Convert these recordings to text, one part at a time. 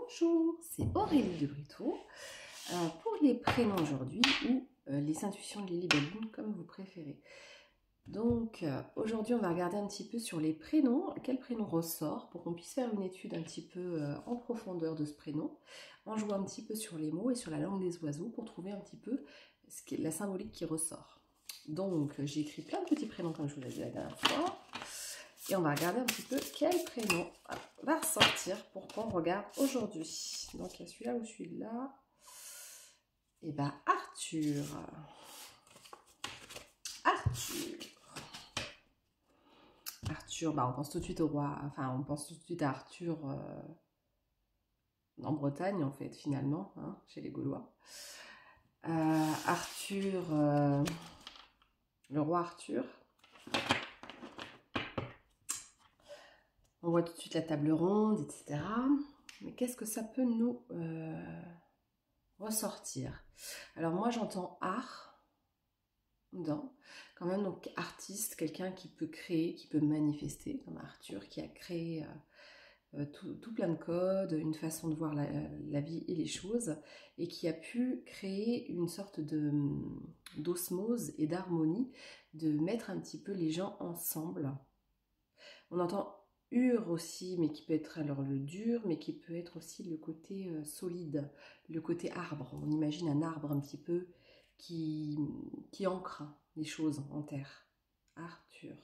Bonjour, c'est Aurélie de Brito pour les prénoms aujourd'hui ou les intuitions de Lily Balloon comme vous préférez. Donc aujourd'hui on va regarder un petit peu sur les prénoms, quel prénom ressort pour qu'on puisse faire une étude un petit peu en profondeur de ce prénom, en jouant un petit peu sur les mots et sur la langue des oiseaux pour trouver un petit peu la symbolique qui ressort. Donc j'ai écrit plein de petits prénoms comme je vous l'ai dit la dernière fois. Et on va regarder un petit peu quel prénom va ressortir pour qu'on regarde aujourd'hui. Donc il y a celui-là ou celui-là. Et bien Arthur. Arthur, bah, on pense tout de suite au roi. Enfin, on pense tout de suite à Arthur en Bretagne, en fait, finalement, hein, chez les Gaulois. Arthur, le roi Arthur. On voit tout de suite la table ronde, etc. Mais qu'est-ce que ça peut nous ressortir? Alors moi j'entends art dans, quand même, donc artiste, quelqu'un qui peut créer, qui peut manifester, comme Arthur qui a créé tout plein de codes, une façon de voir la vie et les choses, et qui a pu créer une sorte d'osmose et d'harmonie, de mettre un petit peu les gens ensemble. On entend ur aussi, mais qui peut être alors le dur, mais qui peut être aussi le côté solide, le côté arbre. On imagine un arbre un petit peu qui ancre les choses en terre. Arthur.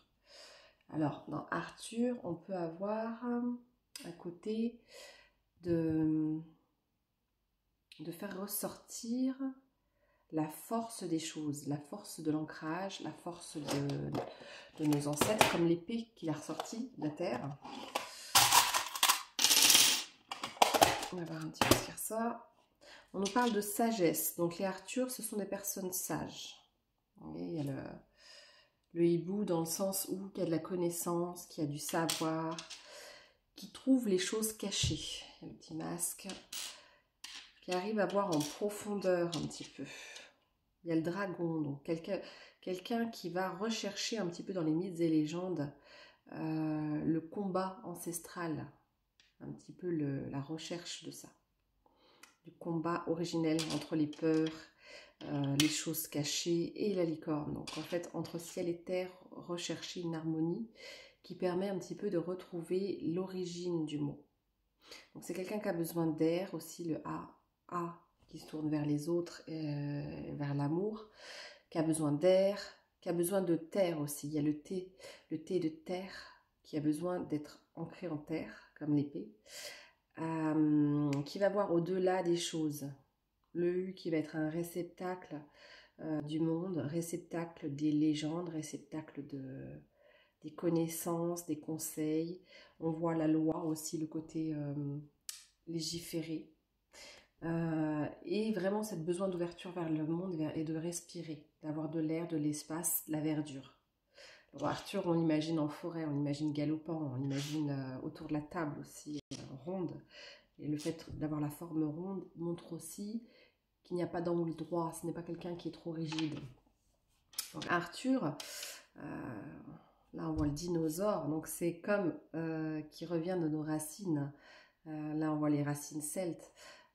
Alors, dans Arthur, on peut avoir à côté de faire ressortir la force des choses, la force de l'ancrage, la force de nos ancêtres, comme l'épée qu'il a ressortie de la terre. On va voir un petit peu ce qu'il ressort. On nous parle de sagesse. Donc les Arthurs, ce sont des personnes sages. Il y a le hibou dans le sens où il y a de la connaissance, qui a du savoir, qui trouve les choses cachées. Il y a le petit masque, qui arrive à voir en profondeur un petit peu. Il y a le dragon, donc quelqu'un qui va rechercher un petit peu dans les mythes et légendes le combat ancestral, un petit peu la recherche de ça, du combat originel entre les peurs, les choses cachées et la licorne. Donc en fait, entre ciel et terre, rechercher une harmonie qui permet un petit peu de retrouver l'origine du mot. Donc c'est quelqu'un qui a besoin d'air aussi, le A, qui se tourne vers les autres, vers l'amour, qui a besoin d'air, qui a besoin de terre aussi. Il y a le T de terre, qui a besoin d'être ancré en terre, comme l'épée, qui va voir au-delà des choses. Le U qui va être un réceptacle du monde, réceptacle des légendes, réceptacle des connaissances, des conseils. On voit la loi aussi, le côté légiféré. Et vraiment cette besoin d'ouverture vers le monde et de respirer, d'avoir de l'air, de l'espace, la verdure. Alors Arthur, on l'imagine en forêt, on l'imagine galopant, on l'imagine autour de la table aussi, ronde. Et le fait d'avoir la forme ronde montre aussi qu'il n'y a pas d'angle droit, ce n'est pas quelqu'un qui est trop rigide. Donc Arthur, là on voit le dinosaure, donc c'est comme qui revient de nos racines. Là on voit les racines celtes.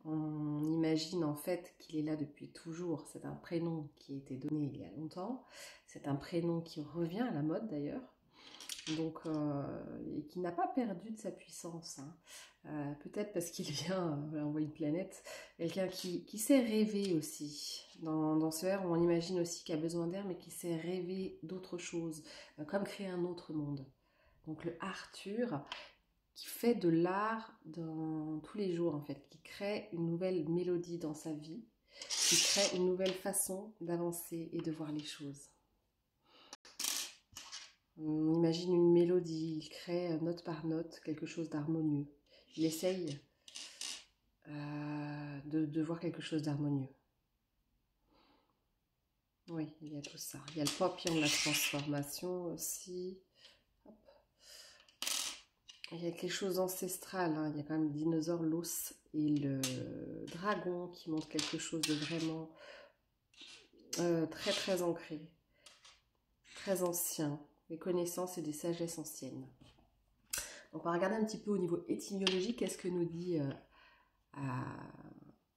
On imagine en fait qu'il est là depuis toujours. C'est un prénom qui a été donné il y a longtemps. C'est un prénom qui revient à la mode d'ailleurs. Donc, et qui n'a pas perdu de sa puissance. Hein. Peut-être parce qu'il vient, on voit une planète, quelqu'un qui sait rêver aussi. Dans ce R, on imagine aussi qu'il a besoin d'air, mais qui sait rêver d'autres choses, comme créer un autre monde. Donc le Arthur, qui fait de l'art dans tous les jours en fait, qui crée une nouvelle mélodie dans sa vie, qui crée une nouvelle façon d'avancer et de voir les choses. On imagine une mélodie, il crée note par note quelque chose d'harmonieux. Il essaye de voir quelque chose d'harmonieux. Oui, il y a tout ça. Il y a le papillon de la transformation aussi. Hop. Il y a quelque chose d'ancestral, hein. Il y a quand même le dinosaure, l'os et le dragon qui montre quelque chose de vraiment très très ancré, très ancien, des connaissances et des sagesses anciennes. Donc on va regarder un petit peu au niveau étymologique, qu'est-ce que nous dit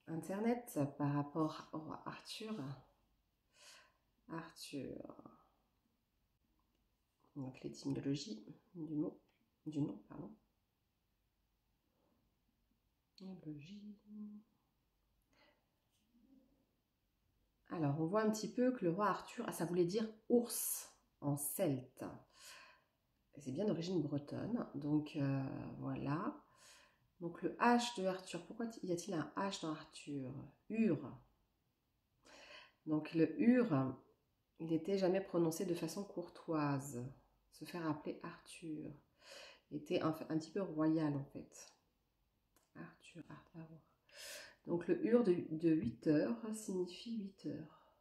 Internet par rapport au roi Arthur. Arthur. Donc l'étymologie du mot, du nom, pardon. Étymologie. Alors, on voit un petit peu que le roi Arthur, ça voulait dire ours en celte. C'est bien d'origine bretonne, donc voilà. Donc le H de Arthur, pourquoi y a-t-il un H dans Arthur? Ur. Donc le Ur, il n'était jamais prononcé de façon courtoise. Se faire appeler Arthur. Il était un petit peu royal en fait. Arthur, Arthur. Donc le Ur de 8 heures signifie 8 heures.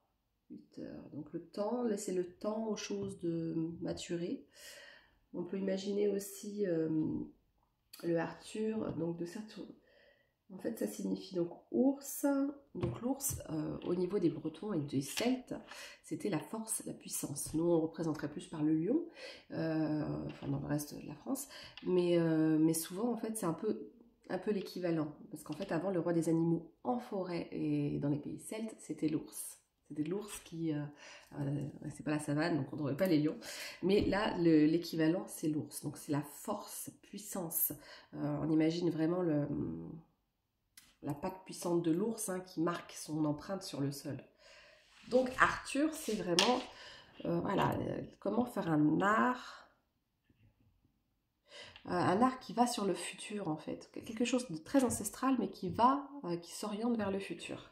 8 heures. Donc le temps, laisser le temps aux choses de maturer. On peut imaginer aussi le Arthur, donc de certains. En fait, ça signifie donc ours. Donc l'ours, au niveau des Bretons et des Celtes, c'était la force, la puissance. Nous, on représenterait plus par le lion, enfin dans le reste de la France. Mais souvent, en fait, c'est un peu l'équivalent. Parce qu'en fait, avant, le roi des animaux en forêt et dans les pays celtes, c'était l'ours. C'était l'ours qui... c'est pas la savane, donc on ne trouve pas les lions. Mais là, l'équivalent, c'est l'ours. Donc c'est la force, puissance. On imagine vraiment la patte puissante de l'ours qui marque son empreinte sur le sol. Donc Arthur, c'est vraiment... voilà, comment faire un art qui va sur le futur en fait. Quelque chose de très ancestral, mais qui s'oriente vers le futur.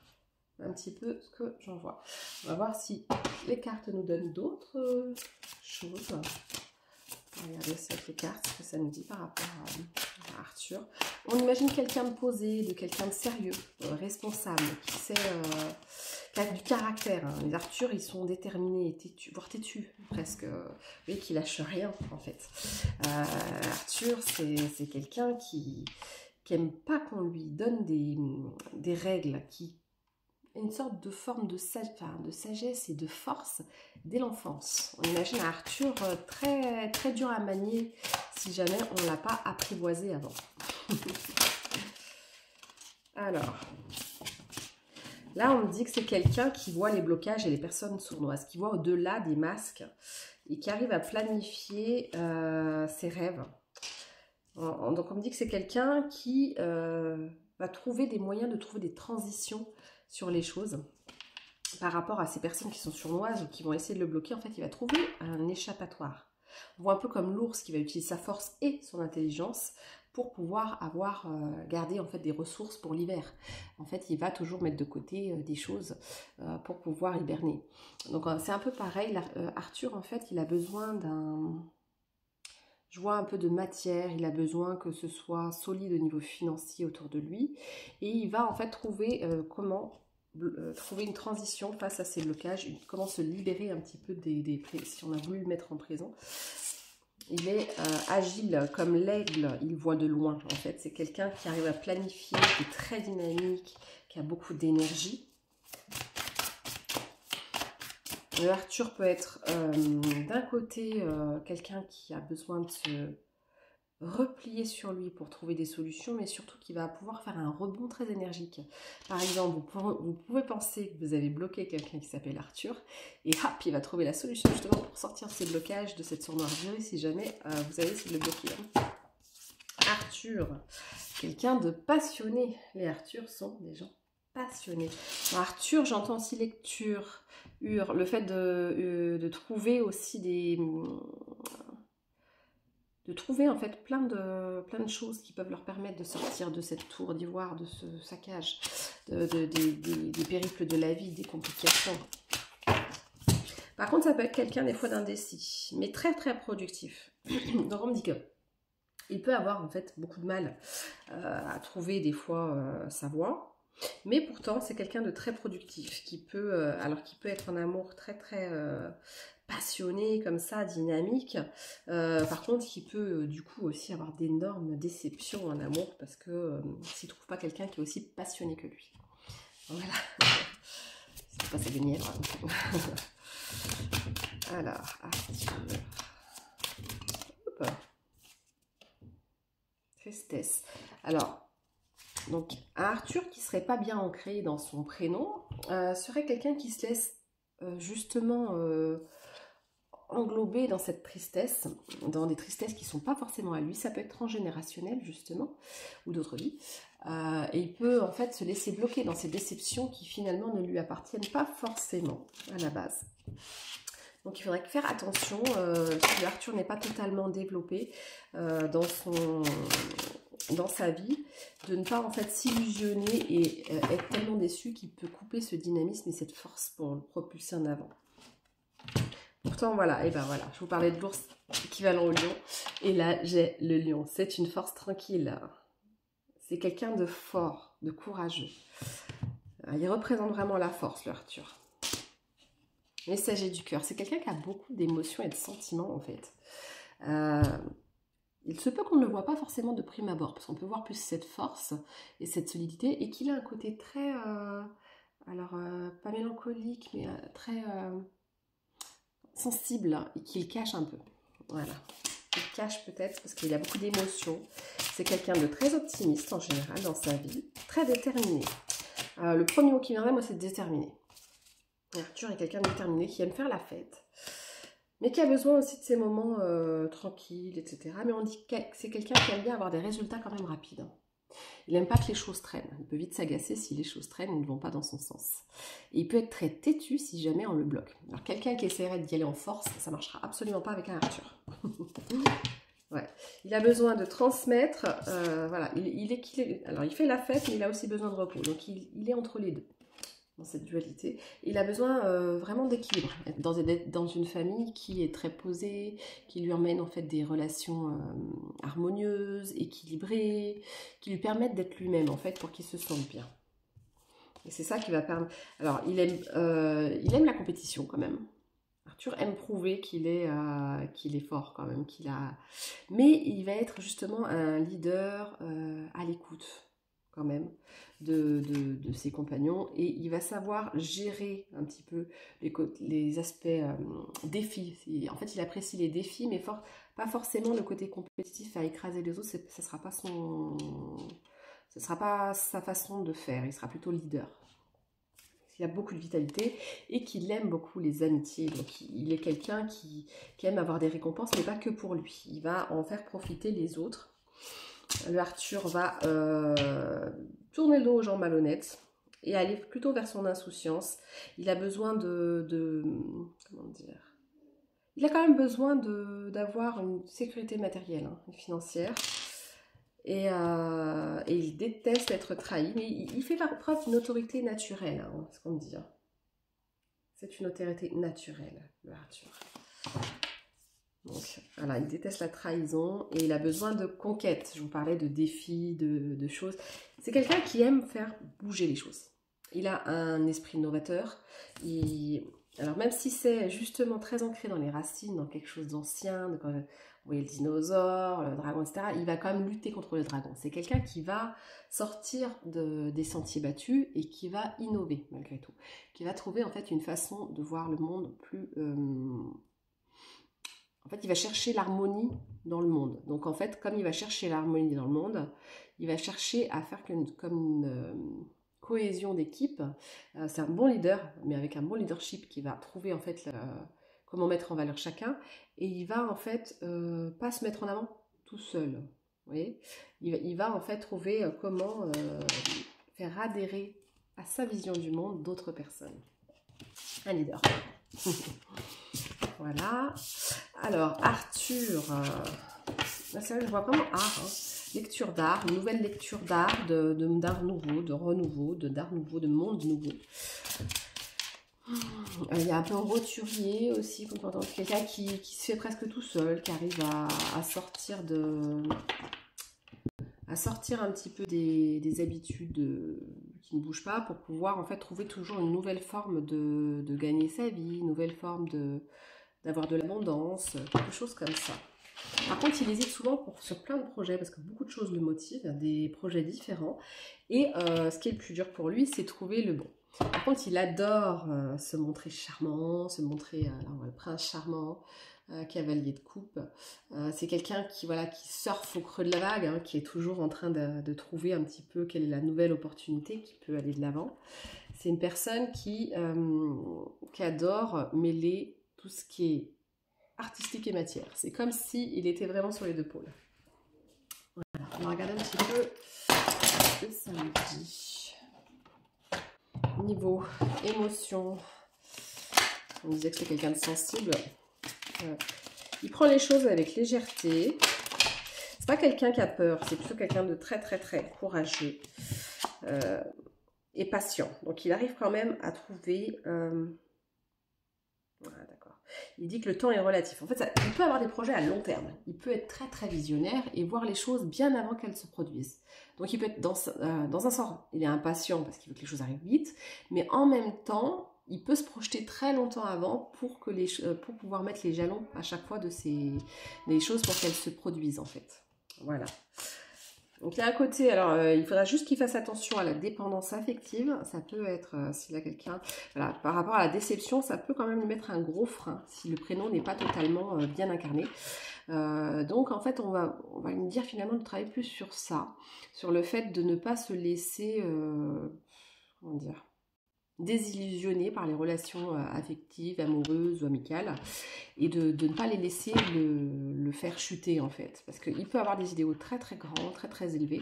Un petit peu ce que j'en vois. On va voir si les cartes nous donnent d'autres choses. Regardez aussi avec les cartes ce que ça nous dit par rapport à Arthur. On imagine quelqu'un de posé, de quelqu'un de sérieux, responsable, qui a du caractère. Les Arthurs, ils sont déterminés, voire têtus, presque. Oui, qui lâche rien, en fait. Arthur, c'est quelqu'un qui n'aime pas qu'on lui donne des règles, qui une sorte de forme de sagesse et de force dès l'enfance. On imagine Arthur très, très dur à manier si jamais on ne l'a pas apprivoisé avant. Alors, là on me dit que c'est quelqu'un qui voit les blocages et les personnes sournoises, qui voit au-delà des masques et qui arrive à planifier ses rêves. Donc on me dit que c'est quelqu'un qui va trouver des moyens de trouver des transitions sur les choses par rapport à ces personnes qui sont sournoises ou qui vont essayer de le bloquer. En fait, il va trouver un échappatoire. On voit un peu comme l'ours qui va utiliser sa force et son intelligence pour pouvoir garder en fait des ressources pour l'hiver. En fait, il va toujours mettre de côté des choses pour pouvoir hiberner. Donc c'est un peu pareil. Arthur, en fait, il a besoin je vois un peu de matière, il a besoin que ce soit solide au niveau financier autour de lui. Et il va en fait trouver comment trouver une transition face à ces blocages, comment se libérer un petit peu si on a voulu le mettre en prison. Il est agile comme l'aigle, il voit de loin en fait. C'est quelqu'un qui arrive à planifier, qui est très dynamique, qui a beaucoup d'énergie. Arthur peut être d'un côté quelqu'un qui a besoin de se replier sur lui pour trouver des solutions, mais surtout qui va pouvoir faire un rebond très énergique. Par exemple, vous pouvez penser que vous avez bloqué quelqu'un qui s'appelle Arthur, et hop, il va trouver la solution justement pour sortir de ces blocages, de cette sournoiserie, si jamais vous avez essayé de le bloquer. Arthur, quelqu'un de passionné. Les Arthurs sont des gens passionnés. Alors, Arthur, j'entends aussi lecture, le fait de trouver aussi de trouver en fait plein de choses qui peuvent leur permettre de sortir de cette tour d'ivoire, de ce saccage, des périples de la vie, des complications. Par contre, ça peut être quelqu'un des fois d'indécis, mais très très productif. Donc on me dit que il peut avoir en fait beaucoup de mal à trouver des fois sa voie. Mais pourtant, c'est quelqu'un de très productif, qui peut être en amour très très passionné, comme ça, dynamique. Par contre, qui peut du coup aussi avoir d'énormes déceptions en amour, parce que s'il ne trouve pas quelqu'un qui est aussi passionné que lui. Voilà. C'est pas ça gagner. Alors, Hop. Tristesse. Alors, Donc, un Arthur qui ne serait pas bien ancré dans son prénom serait quelqu'un qui se laisse justement englobé dans cette tristesse, dans des tristesses qui ne sont pas forcément à lui. Ça peut être transgénérationnel justement, ou d'autres vies. Et il peut en fait se laisser bloquer dans ces déceptions qui finalement ne lui appartiennent pas forcément à la base. Donc il faudrait faire attention, si Arthur n'est pas totalement développé dans sa vie, de ne pas en fait s'illusionner et être tellement déçu qu'il peut couper ce dynamisme et cette force pour le propulser en avant. Pourtant, voilà, et ben voilà, je vous parlais de l'ours équivalent au lion, et là, j'ai le lion. C'est une force tranquille. C'est quelqu'un de fort, de courageux. Il représente vraiment la force, le Arthur. Messager du cœur, c'est quelqu'un qui a beaucoup d'émotions et de sentiments, en fait. Il se peut qu'on ne le voit pas forcément de prime abord, parce qu'on peut voir plus cette force et cette solidité, et qu'il a un côté très, pas mélancolique, mais très... sensible et qu'il cache un peu. Voilà. Il cache peut-être parce qu'il a beaucoup d'émotions. C'est quelqu'un de très optimiste en général dans sa vie, très déterminé. Le premier mot qui viendrait, moi, c'est déterminé. Arthur est quelqu'un de déterminé qui aime faire la fête, mais qui a besoin aussi de ces moments tranquilles, etc. Mais on dit que c'est quelqu'un qui aime bien avoir des résultats quand même rapides. Il n'aime pas que les choses traînent. Il peut vite s'agacer si les choses traînent et ne vont pas dans son sens. Et il peut être très têtu si jamais on le bloque. Alors quelqu'un qui essaierait d'y aller en force, ça ne marchera absolument pas avec un Arthur. Ouais. Il a besoin de transmettre. Voilà. Alors il fait la fête, mais il a aussi besoin de repos. Donc il est entre les deux. Dans cette dualité. Il a besoin vraiment d'équilibre. Dans une famille qui est très posée, qui lui emmène en fait des relations harmonieuses, équilibrées, qui lui permettent d'être lui-même en fait pour qu'il se sente bien. Et c'est ça qui va permettre... Alors, il aime la compétition quand même. Arthur aime prouver qu'il est fort quand même, mais il va être justement un leader à l'écoute quand même de ses compagnons, et il va savoir gérer un petit peu les aspects défis. En fait, il apprécie les défis, mais pas forcément le côté compétitif à écraser les autres. Ce sera pas sa façon de faire. Il sera plutôt leader. Il a beaucoup de vitalité et qu'il aime beaucoup les amitiés. Donc, il est quelqu'un qui aime avoir des récompenses, mais pas que pour lui. Il va en faire profiter les autres. Le Arthur va tourner le dos aux gens malhonnêtes et aller plutôt vers son insouciance. Il a besoin comment dire, il a quand même besoin d'avoir une sécurité matérielle, hein, financière. Et il déteste être trahi, mais il fait preuve d'une autorité naturelle, hein, ce qu'on me dit. Hein. C'est une autorité naturelle, le Arthur. Donc voilà, il déteste la trahison et il a besoin de conquêtes. Je vous parlais de défis, de choses. C'est quelqu'un qui aime faire bouger les choses. Il a un esprit novateur. Alors même si c'est justement très ancré dans les racines, dans quelque chose d'ancien, vous voyez le dinosaure, le dragon, etc., il va quand même lutter contre le dragon. C'est quelqu'un qui va sortir des sentiers battus et qui va innover malgré tout. Qui va trouver en fait une façon de voir le monde plus... En fait, il va chercher l'harmonie dans le monde. Donc, en fait, comme il va chercher l'harmonie dans le monde, il va chercher à faire comme une cohésion d'équipe. C'est un bon leader, mais avec un bon leadership qui va trouver, en fait, comment mettre en valeur chacun. Et il va, en fait, pas se mettre en avant tout seul. Vous voyez, il va, en fait, trouver comment faire adhérer à sa vision du monde d'autres personnes. Un leader. Voilà. Alors, Arthur, c'est vrai, je vois vraiment art, hein. Lecture d'art, une nouvelle lecture d'art, d'art nouveau, de renouveau, d'art nouveau, de monde nouveau. Il y a un peu un roturier aussi, quelqu'un qui se fait presque tout seul, qui arrive à sortir un petit peu des habitudes qui ne bougent pas pour pouvoir en fait trouver toujours une nouvelle forme de gagner sa vie, une nouvelle forme d'avoir de l'abondance, quelque chose comme ça. Par contre, il hésite souvent sur plein de projets parce que beaucoup de choses le motivent, des projets différents. Et ce qui est le plus dur pour lui, c'est trouver le bon. Par contre, il adore se montrer charmant, se montrer le prince charmant, cavalier de coupe. C'est quelqu'un qui, voilà, qui surfe au creux de la vague, hein, qui est toujours en train de trouver un petit peu quelle est la nouvelle opportunité qui peut aller de l'avant. C'est une personne qui adore mêler tout ce qui est artistique et matière. C'est comme s'il était vraiment sur les deux pôles. Voilà, on va regarder un petit peu ce que ça nous dit. Niveau émotion, on disait que c'est quelqu'un de sensible. Il prend les choses avec légèreté. C'est pas quelqu'un qui a peur, c'est plutôt quelqu'un de très très très courageux et patient. Donc il arrive quand même à trouver... Voilà, d'accord. Il dit que le temps est relatif. En fait, il peut avoir des projets à long terme. Il peut être très très visionnaire et voir les choses bien avant qu'elles se produisent. Donc il peut être dans un sens, il est impatient parce qu'il veut que les choses arrivent vite, mais en même temps, il peut se projeter très longtemps avant pour pouvoir mettre les jalons à chaque fois des choses pour qu'elles se produisent en fait. Voilà. Donc il y a un côté, alors il faudra juste qu'il fasse attention à la dépendance affective. Ça peut être, s'il a quelqu'un, voilà, par rapport à la déception, ça peut quand même lui mettre un gros frein si le prénom n'est pas totalement bien incarné. Donc en fait on va lui dire finalement de travailler plus sur ça, sur le fait de ne pas se laisser, comment dire, désillusionner par les relations affectives, amoureuses ou amicales, et de ne pas les laisser le faire chuter en fait, parce qu'il peut avoir des idéaux très très grands, très très élevés,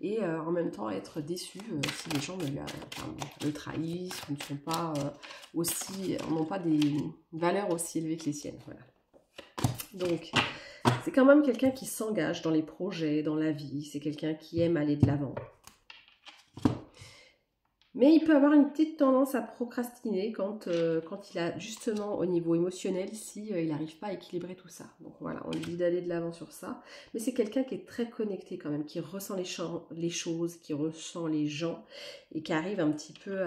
et en même temps être déçu si les gens le trahissent ou ne sont pas n'ont pas des valeurs aussi élevées que les siennes. Voilà. Donc c'est quand même quelqu'un qui s'engage dans les projets, dans la vie, c'est quelqu'un qui aime aller de l'avant. Mais il peut avoir une petite tendance à procrastiner quand il a justement au niveau émotionnel, si il n'arrive pas à équilibrer tout ça. Donc voilà, on lui dit d'aller de l'avant sur ça. Mais c'est quelqu'un qui est très connecté quand même, qui ressent les choses, qui ressent les gens et qui arrive un petit peu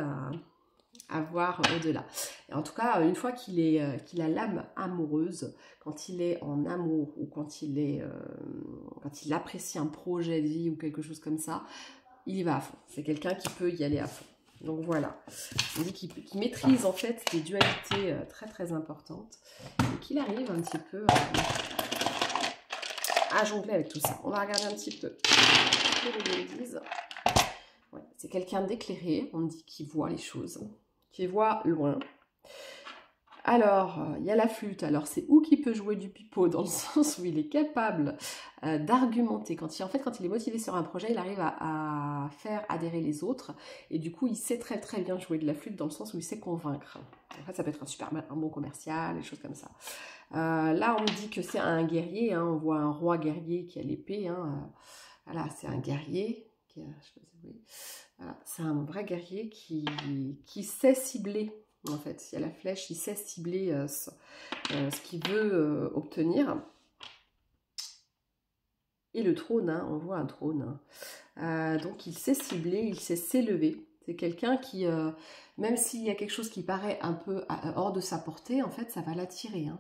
à voir au-delà. Et en tout cas, une fois qu'il a l'âme amoureuse, quand il est en amour ou quand il apprécie un projet de vie ou quelque chose comme ça, il y va à fond. C'est quelqu'un qui peut y aller à fond. Donc voilà, on dit qu'il maîtrise en fait des dualités très très importantes et qu'il arrive un petit peu à jongler avec tout ça. On va regarder un petit peu ce que les gens disent. Ouais, c'est quelqu'un d'éclairé, on dit qu'il voit les choses, qu'il voit loin. Alors, il y a la flûte. Alors, c'est où qu'il peut jouer du pipeau dans le sens où il est capable d'argumenter. Quand il est motivé sur un projet, il arrive à faire adhérer les autres. Et du coup, il sait très très bien jouer de la flûte dans le sens où il sait convaincre. En fait, ça peut être un bon commercial, des choses comme ça. Là, on dit que c'est un guerrier. Hein, on voit un roi guerrier qui a l'épée. Hein, voilà, c'est un guerrier. Voilà, c'est un vrai guerrier qui sait cibler. En fait, il y a la flèche, il sait cibler ce qu'il veut obtenir. Et le trône, hein, on voit un trône. Donc il sait cibler, il sait s'élever. C'est quelqu'un qui, même s'il y a quelque chose qui paraît un peu hors de sa portée, en fait, ça va l'attirer. Hein.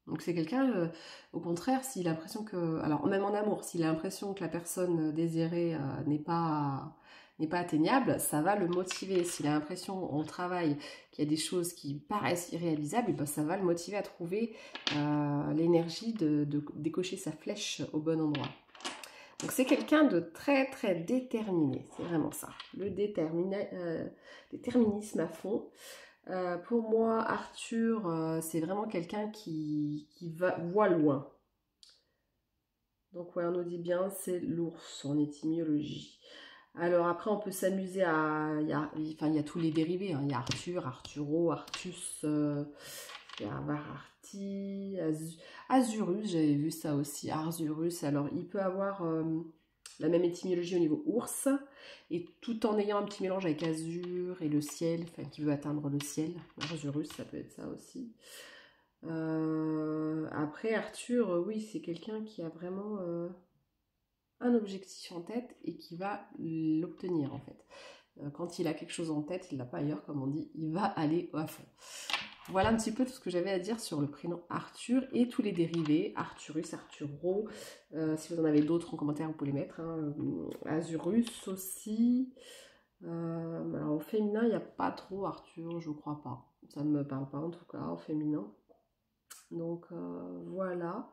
Donc c'est quelqu'un, au contraire, s'il a l'impression que... Alors même en amour, s'il a l'impression que la personne désirée n'est pas atteignable, ça va le motiver. S'il a l'impression au travail qu'il y a des choses qui paraissent irréalisables, et ben ça va le motiver à trouver l'énergie de décocher sa flèche au bon endroit. Donc c'est quelqu'un de très très déterminé, c'est vraiment ça. Le déterminisme à fond. Pour moi, Arthur, c'est vraiment quelqu'un qui voit loin. Donc ouais, on nous dit bien, c'est l'ours en étymologie. Alors après, on peut s'amuser il y a tous les dérivés. Hein. Il y a Arthur, Arturo, Artus, il y a Vararti, Azurus, j'avais vu ça aussi, Arzurus. Alors il peut avoir la même étymologie au niveau ours, et tout en ayant un petit mélange avec azur et le ciel, enfin qui veut atteindre le ciel. Arzurus, ça peut être ça aussi. Après Arthur, oui, c'est quelqu'un qui a vraiment un objectif en tête et qui va l'obtenir en fait. Quand il a quelque chose en tête, il ne l'a pas ailleurs comme on dit, il va aller à fond. Voilà un petit peu tout ce que j'avais à dire sur le prénom Arthur et tous les dérivés, Arturus, Arturo, si vous en avez d'autres en commentaire vous pouvez les mettre, hein. Azurus aussi, alors au féminin il n'y a pas trop Arthur, je crois pas, ça ne me parle pas en tout cas au féminin. Donc voilà.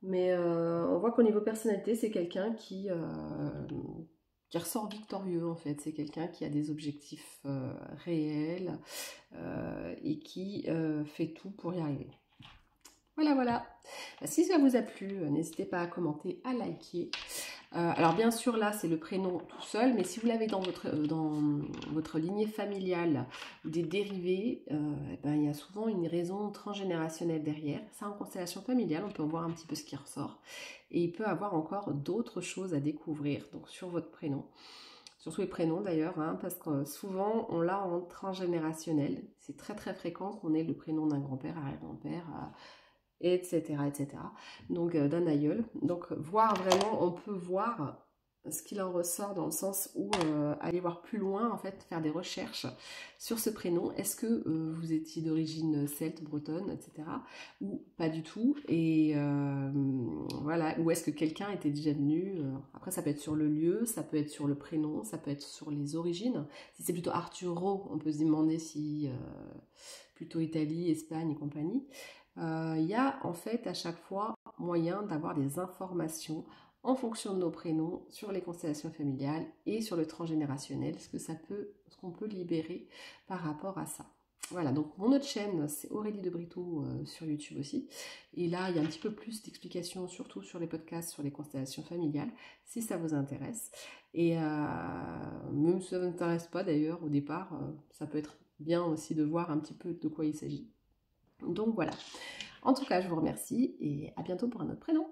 Mais on voit qu'au niveau personnalité, c'est quelqu'un qui ressort victorieux en fait. C'est quelqu'un qui a des objectifs réels et qui fait tout pour y arriver. Voilà, voilà. Si ça vous a plu, n'hésitez pas à commenter, à liker. Alors bien sûr, là, c'est le prénom tout seul, mais si vous l'avez dans votre lignée familiale ou des dérivés, eh ben, il y a souvent une raison transgénérationnelle derrière. Ça, en constellation familiale, on peut voir un petit peu ce qui ressort. Et il peut avoir encore d'autres choses à découvrir donc sur votre prénom. Surtout les prénoms d'ailleurs, hein, parce que souvent on l'a en transgénérationnel. C'est très très fréquent qu'on ait le prénom d'un grand-père, arrière-grand-père, etc., etc. Donc d'un aïeul. Donc voir vraiment, on peut voir ce qu'il en ressort dans le sens où aller voir plus loin, en fait, faire des recherches sur ce prénom. Est-ce que vous étiez d'origine celte, bretonne, etc. ou pas du tout? Et voilà, ou est-ce que quelqu'un était déjà venu après, ça peut être sur le lieu, ça peut être sur le prénom, ça peut être sur les origines. Si c'est plutôt Arturo, on peut se demander si plutôt Italie, Espagne et compagnie. Il y a en fait à chaque fois moyen d'avoir des informations en fonction de nos prénoms sur les constellations familiales et sur le transgénérationnel, ce qu'on peut libérer par rapport à ça. Voilà, donc mon autre chaîne, c'est Aurélie de Brito sur YouTube aussi. Et là, il y a un petit peu plus d'explications, surtout sur les podcasts, sur les constellations familiales, si ça vous intéresse. Et même si ça ne vous intéresse pas d'ailleurs, au départ, ça peut être bien aussi de voir un petit peu de quoi il s'agit. Donc voilà. En tout cas, je vous remercie et à bientôt pour un autre prénom.